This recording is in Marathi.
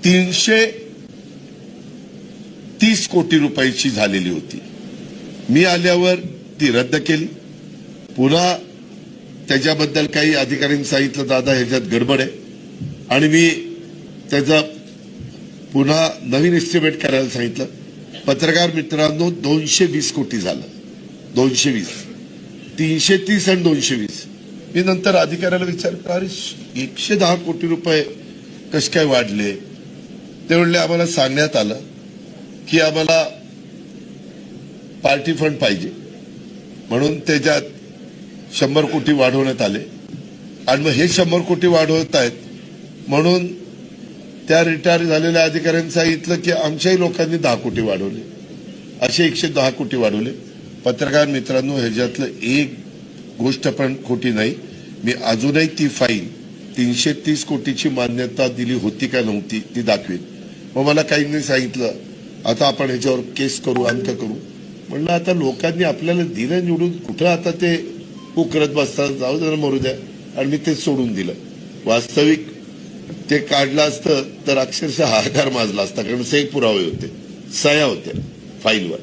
330 कोटी रुपयाची झालेली होती। मी आल्यावर ती रद्द केली। पुन्हा त्याच्याबद्दल काही अधिकाऱ्यांनी सांगितलं दादा ह्याच्यात गडबड आहे आणि मी त्याचा पुन्हा नवीन एस्टिमेट करायला सांगितलं। पत्रकार मित्रांनो 220 कोटी झालं, 220, 330 आणि 220। मी नंतर अधिकाऱ्याला विचारलं अरे 110 कोटी रुपये कसे काय वाढले? ते म्हणले आम्हाला सांगण्यात आलं की आम्हाला पार्टी फंड पाहिजे म्हणून त्याच्यात 100 कोटी वाढवण्यात आले आणि मग हे 100 कोटी वाढवत आहेत म्हणून त्या रिटायर झालेल्या अधिकाऱ्यांनी सांगितलं की आमच्याही लोकांनी 10 कोटी वाढवले, असे 110 कोटी वाढवले। पत्रकार मित्रांनो ह्याच्यातलं एक गोष्ट पण खोटी नाही। मी अजूनही ती फाईल 330 कोटीची मान्यता दिली होती का नव्हती ती दाखवेन। मग मला काहींनी सांगितलं आता आपण ह्याच्यावर केस करू, अंत करू। म्हणलं आता लोकांनी आपल्याला दिलं निवडून, कुठं आता ते करत बसतात, जाऊ जरा मरू द्या, आणि मी ते सोडून दिलं। वास्तविक ते काढलं असतं तर अक्षरशः हाहाकार माजला असता, कारण सही पुरावे होते, सह्या होत्या फाईलवर।